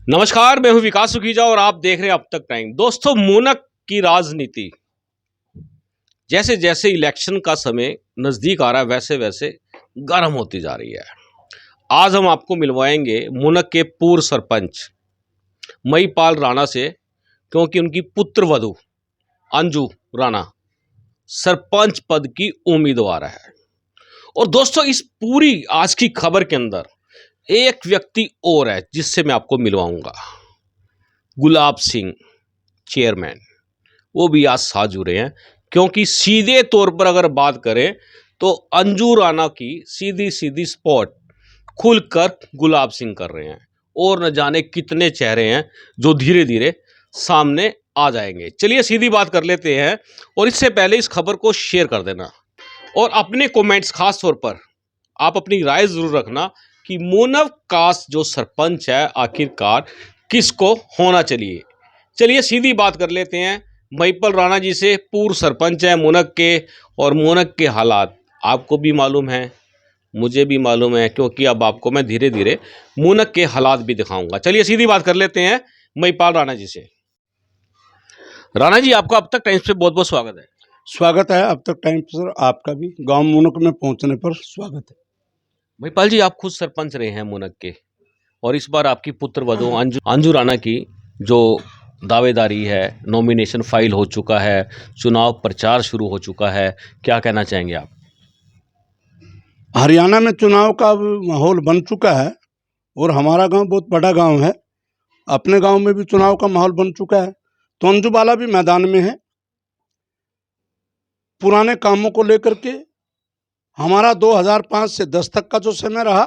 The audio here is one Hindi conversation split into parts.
नमस्कार, मैं हूं विकास सुखीजा और आप देख रहे हैं अब तक टाइम। दोस्तों, मूनक की राजनीति जैसे जैसे इलेक्शन का समय नजदीक आ रहा है वैसे वैसे गर्म होती जा रही है। आज हम आपको मिलवाएंगे मूनक के पूर्व सरपंच महिपाल राणा से, क्योंकि उनकी पुत्र वधू अंजू राणा सरपंच पद की उम्मीदवार है। और दोस्तों, इस पूरी आज की खबर के अंदर एक व्यक्ति और है जिससे मैं आपको मिलवाऊंगा। गुलाब सिंह चेयरमैन, वो भी आज साथ जुड़े हैं, क्योंकि सीधे तौर पर अगर बात करें तो अंजू राणा की सीधी सीधी स्पॉट खुलकर गुलाब सिंह कर रहे हैं। और न जाने कितने चेहरे हैं जो धीरे धीरे सामने आ जाएंगे। चलिए सीधी बात कर लेते हैं, और इससे पहले इस खबर को शेयर कर देना और अपने कमेंट्स, खास तौर पर आप अपनी राय जरूर रखना कि मूनक का जो सरपंच है आखिरकार किसको होना चाहिए। चलिए सीधी बात कर लेते हैं महिपाल राणा जी से। पूर्व सरपंच है मूनक के, और मूनक के हालात आपको भी मालूम है, मुझे भी मालूम है, क्योंकि अब आपको मैं धीरे धीरे मूनक के हालात भी दिखाऊंगा। चलिए सीधी बात कर लेते हैं महिपाल राणा जी से। राणा जी, आपका अब तक टाइम्स पे बहुत बहुत स्वागत है। स्वागत है अब तक टाइम पर। आपका भी गांव मूनक में पहुंचने पर स्वागत है। महिपाल जी, आप खुद सरपंच रहे हैं मूनक के, और इस बार आपकी पुत्र वधू अंजू राणा की जो दावेदारी है, नॉमिनेशन फाइल हो चुका है, चुनाव प्रचार शुरू हो चुका है, क्या कहना चाहेंगे आप? हरियाणा में चुनाव का माहौल बन चुका है और हमारा गांव बहुत बड़ा गांव है। अपने गांव में भी चुनाव का माहौल बन चुका है, तो अंजू बाला भी मैदान में है। पुराने कामों को लेकर के हमारा 2005 से 10 तक का जो समय रहा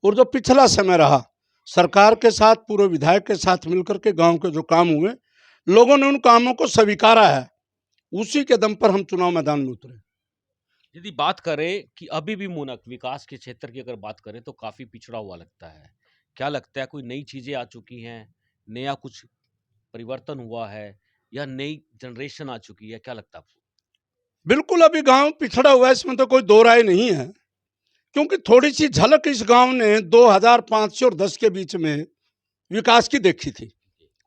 और जो पिछला समय रहा, सरकार के साथ, पूरे विधायक के साथ मिलकर के गांव के जो काम हुए, लोगों ने उन कामों को स्वीकारा है। उसी के दम पर हम चुनाव मैदान में उतरे। यदि बात करें कि अभी भी मूनक विकास के क्षेत्र की अगर बात करें तो काफ़ी पिछड़ा हुआ लगता है। क्या लगता है, कोई नई चीज़ें आ चुकी हैं, नया कुछ परिवर्तन हुआ है, या नई जनरेशन आ चुकी है? क्या लगता है आपको? बिल्कुल अभी गांव पिछड़ा हुआ है, इसमें तो कोई दो राय नहीं है। क्योंकि थोड़ी सी झलक इस गांव ने 2005 से और 10 के बीच में विकास की देखी थी।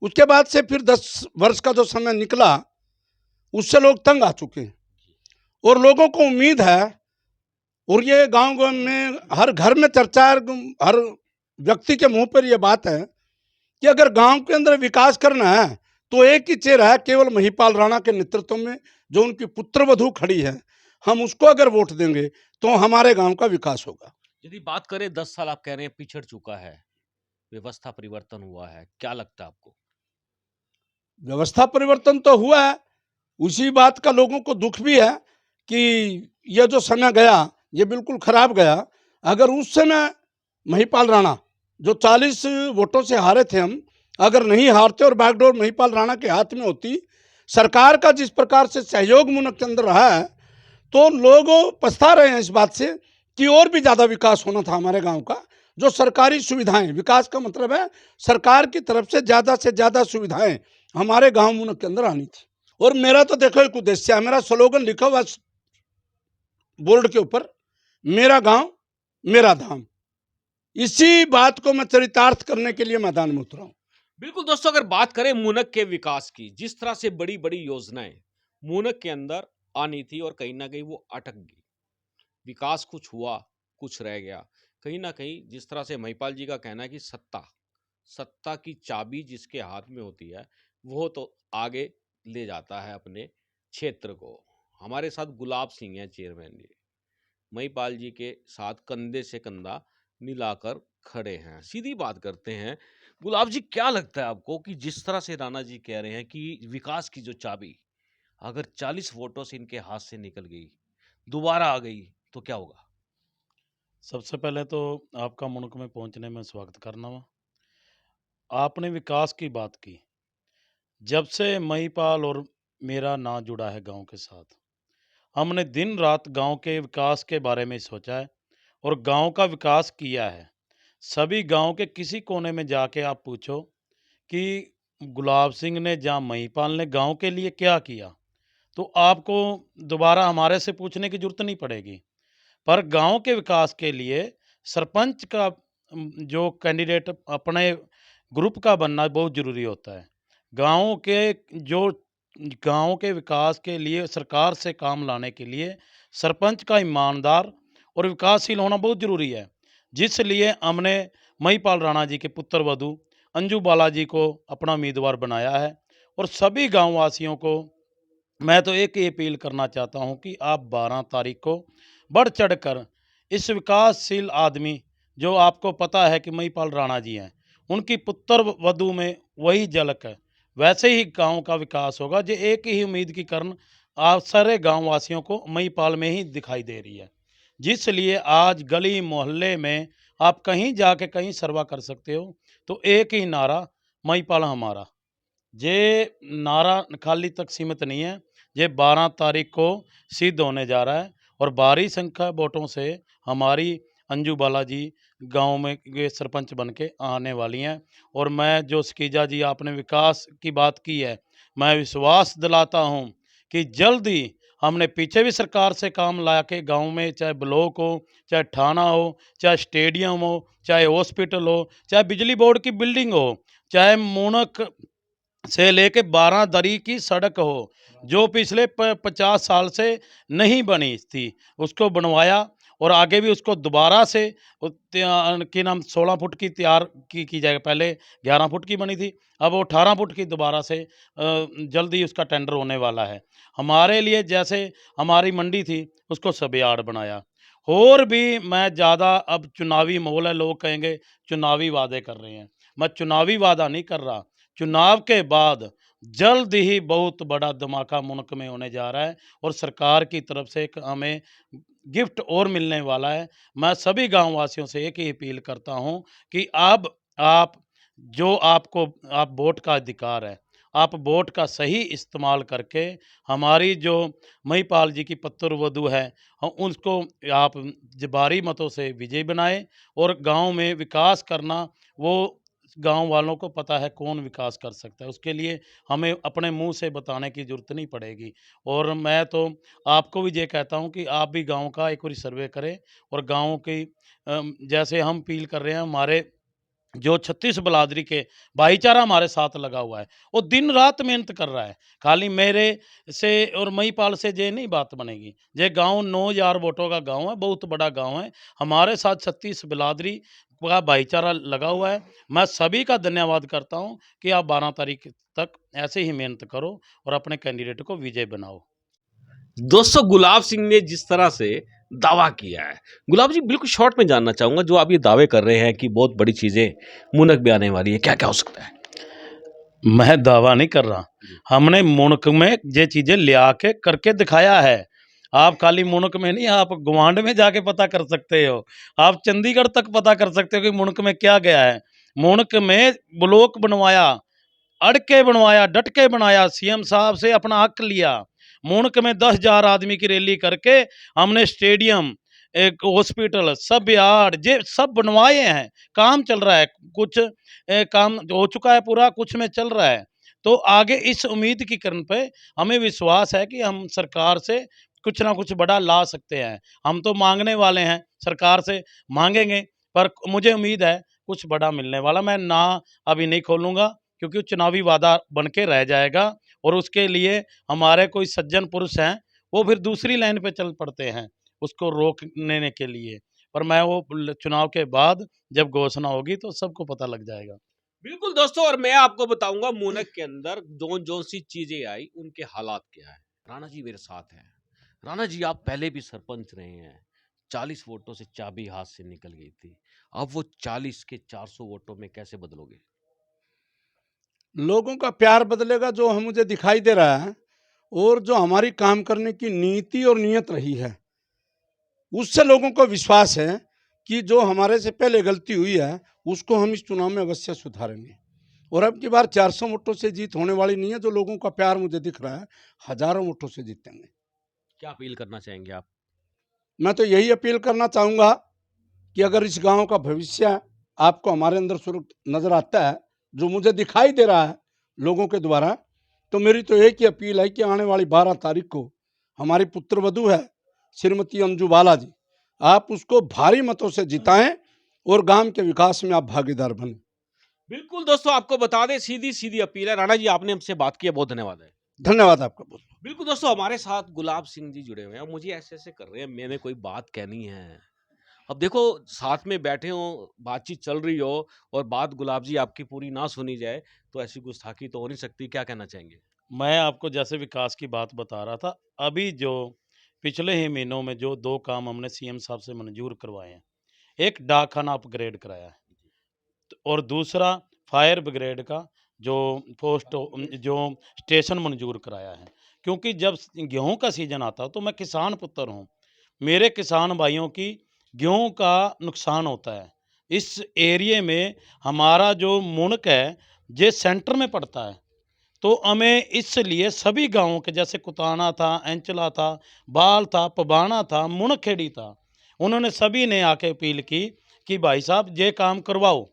उसके बाद से फिर 10 वर्ष का जो समय निकला, उससे लोग तंग आ चुके हैं और लोगों को उम्मीद है। और ये गांव में हर घर में चर्चा है, हर व्यक्ति के मुंह पर यह बात है कि अगर गांव के अंदर विकास करना है तो एक ही चेहरा है, केवल महिपाल राणा के नेतृत्व में जो उनकी पुत्रवधू खड़ी है, हम उसको अगर वोट देंगे तो हमारे गांव का विकास होगा। यदि बात करें 10 साल आप कह रहे हैं पिछड़ चुका है, व्यवस्था परिवर्तन हुआ है, क्या लगता है आपको? व्यवस्था परिवर्तन तो हुआ है, उसी बात का लोगों को दुख भी है कि यह जो समय गया ये बिल्कुल खराब गया। अगर उस समय महिपाल राणा जो 40 वोटों से हारे थे हम, अगर नहीं हारते और बागडोर महिपाल राणा के हाथ में होती, सरकार का जिस प्रकार से सहयोग मूनक के अंदर रहा है, तो लोग पछता रहे हैं इस बात से कि और भी ज़्यादा विकास होना था हमारे गांव का। जो सरकारी सुविधाएं, विकास का मतलब है सरकार की तरफ से ज़्यादा सुविधाएं हमारे गांव मूनक के अंदर आनी थी। और मेरा तो देखो एक उद्देश्य है, मेरा स्लोगन लिखा हुआ बोर्ड के ऊपर, मेरा गांव मेरा धाम। इसी बात को मैं चरितार्थ करने के लिए मैदान में उतरा हूं। बिल्कुल दोस्तों, अगर बात करें मूनक के विकास की, जिस तरह से बड़ी बड़ी योजनाएं मूनक के अंदर आनी थी और कहीं ना कहीं वो अटक गई, विकास कुछ हुआ कुछ रह गया। कहीं ना कहीं जिस तरह से महिपाल जी का कहना है कि सत्ता सत्ता की चाबी जिसके हाथ में होती है वो तो आगे ले जाता है अपने क्षेत्र को। हमारे साथ गुलाब सिंह हैं चेयरमैन जी, महिपाल जी के साथ कंधे से कंधा मिलाकर खड़े हैं। सीधी बात करते हैं, गुलाब जी, क्या लगता है आपको कि जिस तरह से राणा जी कह रहे हैं कि विकास की जो चाबी अगर 40 वोटों से इनके हाथ से निकल गई, दोबारा आ गई, तो क्या होगा? सबसे पहले तो आपका मुल्क में पहुंचने में स्वागत करना वा। आपने विकास की बात की। जब से महिपाल और मेरा ना जुड़ा है गांव के साथ, हमने दिन रात गांव के विकास के बारे में सोचा है और गांव का विकास किया है। सभी गांव के किसी कोने में जाके आप पूछो कि गुलाब सिंह ने या महिपाल ने गांव के लिए क्या किया, तो आपको दोबारा हमारे से पूछने की जरूरत नहीं पड़ेगी। पर गांव के विकास के लिए सरपंच का जो कैंडिडेट अपने ग्रुप का बनना बहुत ज़रूरी होता है। जो गाँव के विकास के लिए सरकार से काम लाने के लिए सरपंच का ईमानदार और विकासशील होना बहुत ज़रूरी है। जिस लिए हमने महिपाल राणा जी के पुत्र वधू अंजू बाला जी को अपना उम्मीदवार बनाया है और सभी गाँव वासियों को मैं तो एक ही अपील करना चाहता हूँ कि आप 12 तारीख को बढ़ चढ़कर इस विकासशील आदमी, जो आपको पता है कि महिपाल राणा जी हैं, उनकी पुत्र वधू में वही झलक है। वैसे ही गांव का विकास होगा। जो एक ही उम्मीद की करण आप सारे गांव वासियों को महिपाल में ही दिखाई दे रही है। जिसलिए आज गली मोहल्ले में आप कहीं जाके कहीं सर्वा कर सकते हो, तो एक ही नारा, महिपाल हमारा। ये नारा खाली तक सीमित नहीं है, ये 12 तारीख को सिद्ध होने जा रहा है और भारी संख्या वोटों से हमारी अंजू बाला जी गाँव में ये सरपंच बन के आने वाली हैं। और मैं जो शकीजा जी आपने विकास की बात की है, मैं विश्वास दिलाता हूँ कि जल्द ही हमने पीछे भी सरकार से काम ला के गाँव में, चाहे ब्लॉक हो, चाहे थाना हो, चाहे स्टेडियम हो, चाहे हॉस्पिटल हो, चाहे बिजली बोर्ड की बिल्डिंग हो, चाहे मूनक से लेके 12 दरी की सड़क हो, जो पिछले 50 साल से नहीं बनी थी, उसको बनवाया और आगे भी उसको दोबारा से कि नाम 16 फुट की तैयार की जाएगा। पहले 11 फुट की बनी थी, अब वो 18 फुट की दोबारा से जल्द ही उसका टेंडर होने वाला है। हमारे लिए जैसे हमारी मंडी थी, उसको सब यार्ड बनाया। और भी मैं ज़्यादा, अब चुनावी माहौल है, लोग कहेंगे चुनावी वादे कर रहे हैं। मैं चुनावी वादा नहीं कर रहा। चुनाव के बाद जल्द ही बहुत बड़ा धमाका मुल्क में होने जा रहा है और सरकार की तरफ से एक हमें गिफ्ट और मिलने वाला है। मैं सभी गाँव वासियों से एक ही अपील करता हूँ कि अब आप आप वोट का अधिकार है, आप वोट का सही इस्तेमाल करके हमारी जो महिपाल जी की पुत्र वधू है, उनको आप भारी मतों से विजयी बनाएं और गांव में विकास करना, वो गांव वालों को पता है कौन विकास कर सकता है। उसके लिए हमें अपने मुंह से बताने की ज़रूरत नहीं पड़ेगी। और मैं तो आपको भी ये कहता हूं कि आप भी गांव का एक बार सर्वे करें और गांव की जैसे हम अपील कर रहे हैं, हमारे जो 36 बिरादरी के भाईचारा हमारे साथ लगा हुआ है, वो दिन रात मेहनत कर रहा है। खाली मेरे से और महिपाल से ये नहीं बात बनेगी। ये गांव 9000 वोटों का गांव है, बहुत बड़ा गांव है। हमारे साथ 36 बिरादरी का भाईचारा लगा हुआ है। मैं सभी का धन्यवाद करता हूँ कि आप 12 तारीख तक ऐसे ही मेहनत करो और अपने कैंडिडेट को विजय बनाओ। दोस्तों, गुलाब सिंह ने जिस तरह से दावा किया है, गुलाब जी बिल्कुल शॉर्ट में जानना चाहूंगा, जो आप ये दावे कर रहे हैं कि बहुत बड़ी चीजें मुनक में आने वाली है, क्या क्या हो सकता है? मैं दावा नहीं कर रहा, हमने मुल्क में ये चीज़ें ले आके करके दिखाया है। आप खाली मुल्क में नहीं, आप गवांड में जाके पता कर सकते हो, आप चंडीगढ़ तक पता कर सकते हो कि मुल्क में क्या गया है। मुल्क में ब्लॉक बनवाया, अड़ के बनवाया, डट के बनाया, सीएम साहब से अपना हक लिया। मुल्क में 10,000 आदमी की रैली करके हमने स्टेडियम, एक हॉस्पिटल, सब यार्ड ये सब बनवाए हैं। काम चल रहा है, कुछ काम हो चुका है पूरा, कुछ में चल रहा है। तो आगे इस उम्मीद की किरण पे हमें विश्वास है कि हम सरकार से कुछ ना कुछ बड़ा ला सकते हैं। हम तो मांगने वाले हैं, सरकार से मांगेंगे, पर मुझे उम्मीद है कुछ बड़ा मिलने वाला। मैं ना अभी नहीं खोलूँगा, क्योंकि चुनावी वादा बन के रह जाएगा और उसके लिए हमारे कोई सज्जन पुरुष हैं, वो फिर दूसरी लाइन पे चल पड़ते हैं उसको रोकने के लिए। पर मैं वो चुनाव के बाद जब घोषणा होगी तो सबको पता लग जाएगा। बिल्कुल दोस्तों, और मैं आपको बताऊंगा मुनक के अंदर जो जो सी चीजें आई, उनके हालात क्या है। राणा जी मेरे साथ हैं। राणा जी, आप पहले भी सरपंच रहे हैं, 40 वोटों से चाबी हाथ से निकल गई थी, अब वो 40 के 400 वोटों में कैसे बदलोगे? लोगों का प्यार बदलेगा जो हम मुझे दिखाई दे रहा है, और जो हमारी काम करने की नीति और नीयत रही है, उससे लोगों को विश्वास है कि जो हमारे से पहले गलती हुई है उसको हम इस चुनाव में अवश्य सुधारेंगे। और अब की बार 400 वोटों से जीत होने वाली नहीं है, जो लोगों का प्यार मुझे दिख रहा है, हजारों वोटों से जीतेंगे। क्या अपील करना चाहेंगे आप? मैं तो यही अपील करना चाहूँगा कि अगर इस गांव का भविष्य आपको हमारे अंदर स्वरूप नजर आता है, जो मुझे दिखाई दे रहा है लोगों के द्वारा, तो मेरी तो एक ही अपील है कि आने वाली 12 तारीख को हमारी पुत्र वधू है श्रीमती अंजू बाला जी, आप उसको भारी मतों से जिताएं और गांव के विकास में आप भागीदार बने। बिल्कुल दोस्तों, आपको बता दें, सीधी सीधी अपील है। राणा जी, आपने हमसे बात की है, बहुत धन्यवाद है। धन्यवाद आपका बहुत। बिल्कुल दोस्तों, हमारे साथ गुलाब सिंह जी जुड़े हुए हैं और मुझे ऐसे ऐसे कर रहे हैं, मैंने कोई बात कहनी है। अब देखो, साथ में बैठे हो, बातचीत चल रही हो और बात गुलाब जी आपकी पूरी ना सुनी जाए, तो ऐसी गुस्ताखी तो हो नहीं सकती। क्या कहना चाहेंगे? मैं आपको जैसे विकास की बात बता रहा था, अभी जो पिछले ही महीनों में जो 2 काम हमने सीएम साहब से मंजूर करवाए हैं। एक डाकखाना अपग्रेड कराया है और दूसरा फायर ब्रिगेड का जो जो स्टेशन मंजूर कराया है। क्योंकि जब गेहूँ का सीज़न आता है तो मैं किसान पुत्र हूँ। मेरे किसान भाइयों की गेहूँ का नुकसान होता है। इस एरिये में हमारा जो मुल्क है, ये सेंटर में पड़ता है। तो हमें इसलिए सभी गाँवों के, जैसे कुताना था, एंचला था, बाल था, पबाना था, मुनखेड़ी था, उन्होंने सभी ने आके अपील की कि भाई साहब ये काम करवाओ।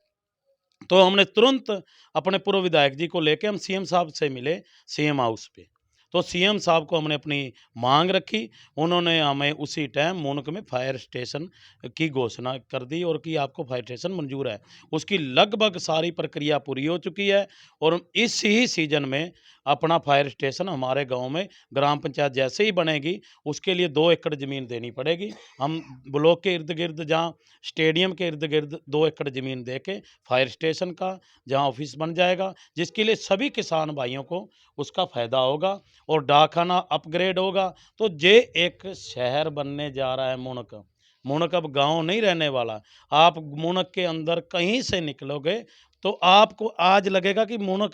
तो हमने तुरंत अपने पूर्व विधायक जी को लेके हम सीएम साहब से मिले सीएम हाउस पे। तो सीएम साहब को हमने अपनी मांग रखी, उन्होंने हमें उसी टाइम मुनक में फायर स्टेशन की घोषणा कर दी और कि आपको फायर स्टेशन मंजूर है। उसकी लगभग सारी प्रक्रिया पूरी हो चुकी है और इस ही सीजन में अपना फायर स्टेशन हमारे गांव में ग्राम पंचायत जैसे ही बनेगी, उसके लिए 2 एकड़ ज़मीन देनी पड़ेगी। हम ब्लॉक के इर्द-गिर्द, जहाँ स्टेडियम के इर्द-गिर्द 2 एकड़ ज़मीन दे के फायर स्टेशन का जहाँ ऑफिस बन जाएगा, जिसके लिए सभी किसान भाइयों को उसका फ़ायदा होगा और डाकखाना अपग्रेड होगा। तो ये एक शहर बनने जा रहा है मुनक। मुनक अब गाँव नहीं रहने वाला। आप मुनक के अंदर कहीं से निकलोगे तो आपको आज लगेगा कि मुनक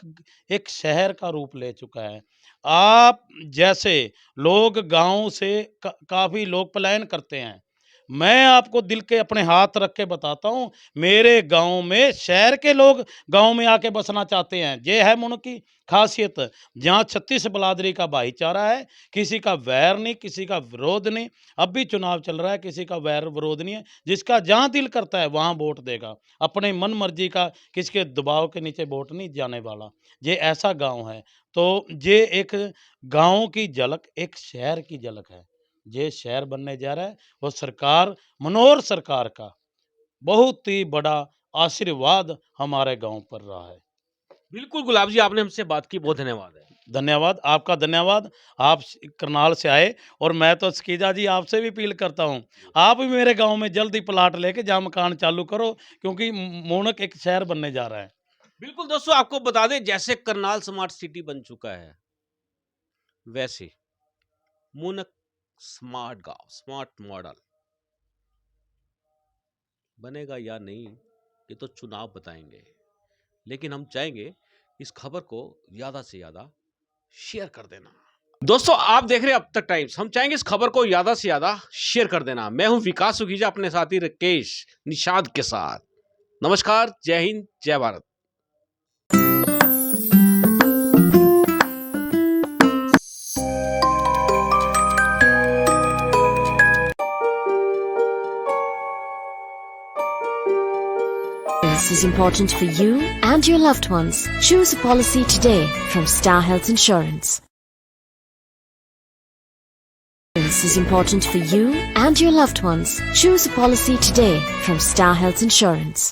एक शहर का रूप ले चुका है। आप जैसे लोग गाँव से काफ़ी लोग पलायन करते हैं। मैं आपको दिल के अपने हाथ रख के बताता हूँ, मेरे गाँव में शहर के लोग गाँव में आके बसना चाहते हैं। ये है मुनक की ख़ासियत। जहाँ 36 बिरादरी का भाईचारा है, किसी का वैर नहीं, किसी का विरोध नहीं। अब भी चुनाव चल रहा है, किसी का वैर विरोध नहीं है। जिसका जहाँ दिल करता है वहाँ वोट देगा। अपने मन मर्जी का किसी के दबाव के नीचे वोट नहीं जाने वाला। ये ऐसा गाँव है। तो ये एक गाँव की झलक, एक शहर की झलक है। ये शहर बनने जा रहा है और सरकार, मनोहर सरकार का बहुत ही बड़ा आशीर्वाद हमारे गाँव पर रहा है। बिल्कुल गुलाब जी, आपने हमसे बात की, बहुत धन्यवाद है। धन्यवाद, आपका धन्यवाद। आप करनाल से आए और मैं तो स्कीजा जी आपसे भी अपील करता हूँ, आप भी मेरे गाँव में जल्द ही प्लाट लेके जहाँ मकान चालू करो, क्योंकि मुनक एक शहर बनने जा रहा है। बिल्कुल दोस्तों, आपको बता दें, जैसे करनाल स्मार्ट सिटी बन चुका है, वैसे मुनक स्मार्ट गांव, स्मार्ट मॉडल बनेगा या नहीं, ये तो चुनाव बताएंगे। लेकिन हम चाहेंगे इस खबर को ज्यादा से ज्यादा शेयर कर देना। दोस्तों, आप देख रहे हैं अब तक टाइम्स। हम चाहेंगे इस खबर को ज्यादा से ज्यादा शेयर कर देना। मैं हूं विकास सुखीजा, अपने साथी राकेश निषाद के साथ। नमस्कार, जय हिंद, जय Bharat. This is important for you and your loved ones. Choose a policy today from Star Health Insurance. This is important for you and your loved ones. Choose a policy today from Star Health Insurance.